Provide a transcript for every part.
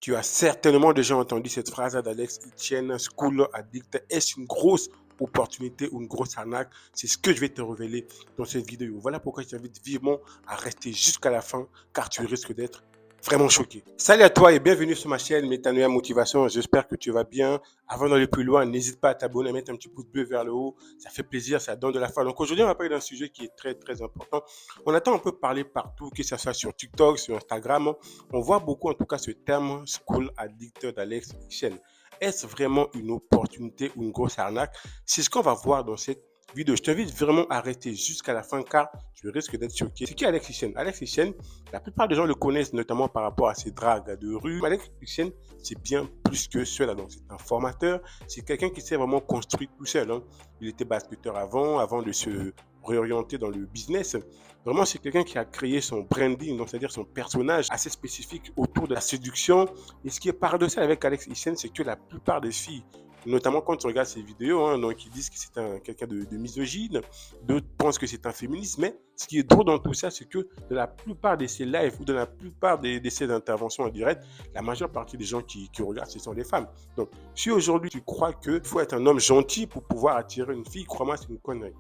Tu as certainement déjà entendu cette phrase d'Alex Etienne, School Addict. Est-ce une grosse opportunité ou une grosse arnaque? C'est ce que je vais te révéler dans cette vidéo. Voilà pourquoi je t'invite vivement à rester jusqu'à la fin, car tu risques d'être vraiment choqué. Salut à toi et bienvenue sur ma chaîne Métanoïa Motivation. J'espère que tu vas bien. Avant d'aller plus loin, n'hésite pas à t'abonner, à mettre un petit pouce bleu vers le haut. Ça fait plaisir, ça donne de la foi. Donc aujourd'hui, on va parler d'un sujet qui est très très important. On attend un peu parler partout, que ce soit sur TikTok, sur Instagram. On voit beaucoup en tout cas ce terme School Addict d'Alex Chen. Est-ce vraiment une opportunité ou une grosse arnaque? C'est ce qu'on va voir dans cette vidéo. Je t'invite vraiment à rester jusqu'à la fin car tu risques d'être choqué. C'est qui Alex Chen? Alex Chen, la plupart des gens le connaissent notamment par rapport à ses dragues de rue. Alex Chen, c'est bien plus que cela. Donc c'est un formateur, c'est quelqu'un qui s'est vraiment construit tout seul. Il était basketteur avant de se réorienter dans le business. Vraiment, c'est quelqu'un qui a créé son branding, donc c'est-à-dire son personnage assez spécifique autour de la séduction. Et ce qui est paradoxal avec Alex Chen, c'est que la plupart des filles, notamment quand tu regardes ses vidéos, donc ils disent que c'est quelqu'un de misogyne, d'autres pensent que c'est un féministe, mais ce qui est drôle dans tout ça, c'est que de la plupart de ses lives ou de la plupart de ses interventions en direct, la majeure partie des gens qui regardent, ce sont des femmes. Donc, si aujourd'hui tu crois qu'il faut être un homme gentil pour pouvoir attirer une fille, crois-moi, c'est une connerie.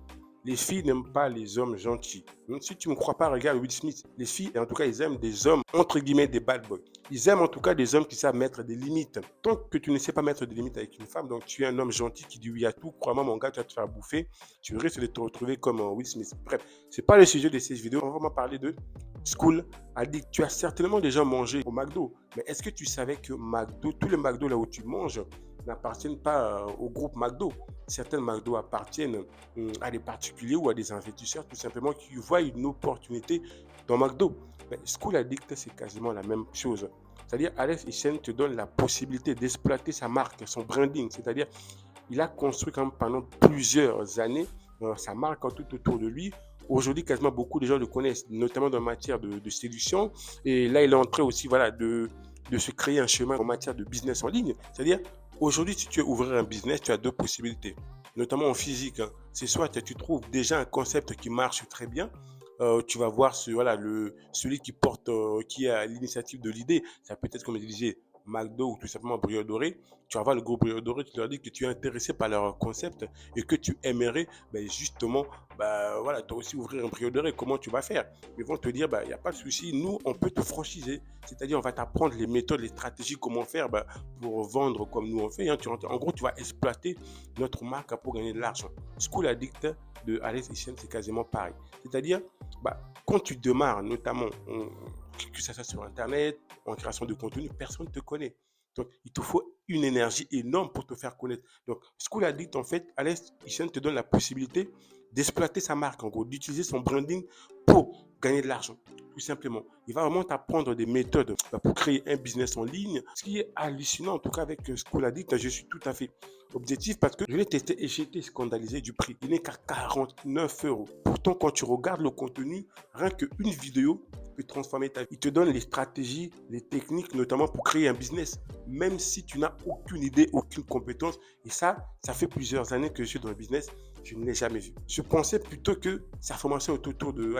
Les filles n'aiment pas les hommes gentils. Même si tu ne me crois pas, regarde Will Smith. Les filles, en tout cas, ils aiment des hommes, entre guillemets, des bad boys. Ils aiment en tout cas des hommes qui savent mettre des limites. Tant que tu ne sais pas mettre des limites avec une femme, donc tu es un homme gentil qui dit oui à tout, crois-moi, mon gars, tu vas te faire bouffer. Tu risques de te retrouver comme Will Smith. Bref, ce n'est pas le sujet de cette vidéo. On va vraiment parler de School Addict. Tu as certainement déjà mangé au McDo. Mais est-ce que tu savais que McDo, tous les McDo là où tu manges, n'appartiennent pas au groupe McDo. Certains McDo appartiennent à des particuliers ou à des investisseurs tout simplement qui voient une opportunité dans McDo. Mais School Addict, c'est quasiment la même chose. C'est-à-dire, Alex Chen te donne la possibilité d'exploiter sa marque, son branding. C'est-à-dire, il a construit quand même pendant plusieurs années sa marque tout autour de lui. Aujourd'hui, quasiment beaucoup de gens le connaissent, notamment dans la matière de séduction. Et là, il est en train aussi de se créer un chemin en matière de business en ligne. C'est-à-dire, aujourd'hui, si tu veux ouvrir un business, tu as deux possibilités, notamment en physique. C'est soit tu trouves déjà un concept qui marche très bien, tu vas voir celui qui porte, qui a l'initiative de l'idée. Ça peut être, comme je disais, McDo ou tout simplement Brioche Dorée. Tu vas voir le groupe Brioche Dorée, tu leur dis que tu es intéressé par leur concept et que tu aimerais justement, toi aussi ouvrir un Brioche Dorée. Comment tu vas faire? Ils vont te dire, il n'y a pas de souci, nous, on peut te franchiser. C'est-à-dire, on va t'apprendre les méthodes, les stratégies, comment faire pour vendre comme nous on fait. En gros, tu vas exploiter notre marque pour gagner de l'argent. School Addict de Alex Chen, c'est quasiment pareil. C'est-à-dire, quand tu démarres, notamment, que ce soit sur Internet, en création de contenu, personne ne te connaît. Donc, il te faut une énergie énorme pour te faire connaître. Donc, School Addict, en fait, Alex Chen te donne la possibilité d'exploiter sa marque, en gros, d'utiliser son branding pour gagner de l'argent, tout simplement. Il va vraiment t'apprendre des méthodes pour créer un business en ligne. Ce qui est hallucinant, en tout cas, avec School Addict, je suis tout à fait objectif parce que je l'ai testé et j'ai été scandalisé du prix. Il n'est qu'à 49 euros. Pourtant, quand tu regardes le contenu, rien qu'une vidéo peut transformer ta vie. Il te donne les stratégies, les techniques, notamment pour créer un business, même si tu n'as aucune idée, aucune compétence. Et ça fait plusieurs années que je suis dans le business. Je ne l'ai jamais vu. Je pensais plutôt que sa formation est autour de,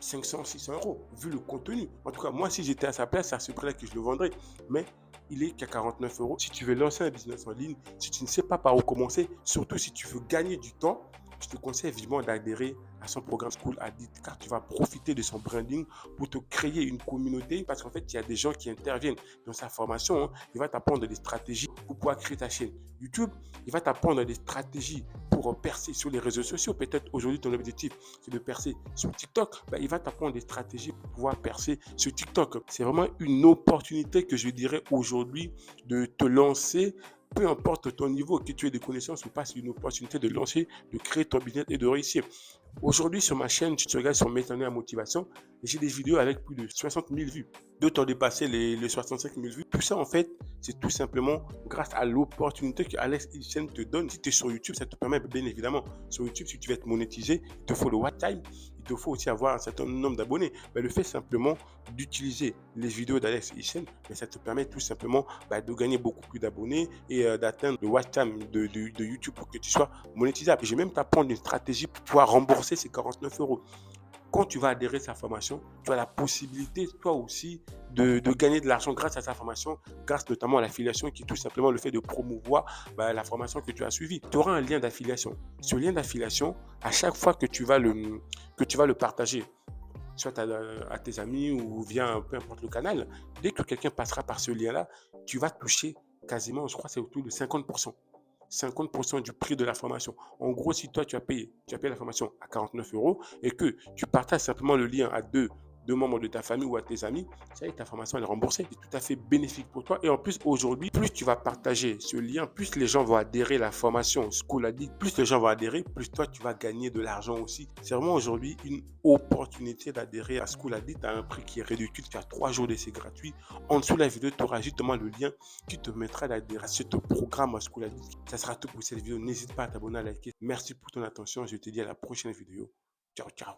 500, 600 euros, vu le contenu. En tout cas, moi, si j'étais à sa place, c'est à ce prix-là que je le vendrais. Mais il est qu'à 49 euros. Si tu veux lancer un business en ligne, si tu ne sais pas par où commencer, surtout si tu veux gagner du temps, je te conseille vivement d'adhérer à son programme School Addict car tu vas profiter de son branding pour te créer une communauté parce qu'en fait, il y a des gens qui interviennent dans sa formation. Il va t'apprendre des stratégies pour pouvoir créer ta chaîne YouTube. Il va t'apprendre des stratégies pour percer sur les réseaux sociaux. Peut-être aujourd'hui, ton objectif, c'est de percer sur TikTok. Il va t'apprendre des stratégies pour pouvoir percer sur TikTok. C'est vraiment une opportunité que je dirais aujourd'hui de te lancer. Peu importe ton niveau, que tu aies des connaissances ou pas, c'est une opportunité de lancer, de créer ton business et de réussir. Aujourd'hui, sur ma chaîne, tu regardes sur Métanoïa Motivation, j'ai des vidéos avec plus de 60 000 vues. D'autres ont dépassé les 65 000 vues. Tout ça, en fait, c'est tout simplement grâce à l'opportunité que Alex Chen te donne. Si tu es sur YouTube, ça te permet, bien évidemment, sur YouTube, si tu veux être monétisé, il te faut le watch time, il te faut aussi avoir un certain nombre d'abonnés. Le fait simplement d'utiliser les vidéos d'Alex Chen, ça te permet tout simplement de gagner beaucoup plus d'abonnés et d'atteindre le watch time de YouTube pour que tu sois monétisable. Et je vais même t'apprendre une stratégie pour pouvoir rembourser ces 49 euros. Quand tu vas adhérer à sa formation, tu as la possibilité, toi aussi, de gagner de l'argent grâce à sa formation, grâce notamment à l'affiliation qui est tout simplement le fait de promouvoir la formation que tu as suivie. Tu auras un lien d'affiliation. Ce lien d'affiliation, à chaque fois que tu vas le partager, soit à tes amis ou via peu importe le canal, dès que quelqu'un passera par ce lien-là, tu vas toucher quasiment, je crois, c'est autour de 50%. 50% du prix de la formation. En gros, si toi, tu as payé la formation à 49 euros et que tu partages simplement le lien à deux membres de ta famille ou à tes amis, ça y est, ta formation elle est remboursée. C'est tout à fait bénéfique pour toi. Et en plus, aujourd'hui, plus tu vas partager ce lien, plus les gens vont adhérer à la formation School Addict, plus les gens vont adhérer, plus toi, tu vas gagner de l'argent aussi. C'est vraiment aujourd'hui une opportunité d'adhérer à School Addict à un prix qui est réduit. Tu as 3 jours d'essai gratuit. En dessous de la vidéo, tu auras justement le lien qui te mettra d'adhérer à ce programme School Addict. Ça sera tout pour cette vidéo. N'hésite pas à t'abonner, à liker. Merci pour ton attention. Je te dis à la prochaine vidéo. Ciao, ciao.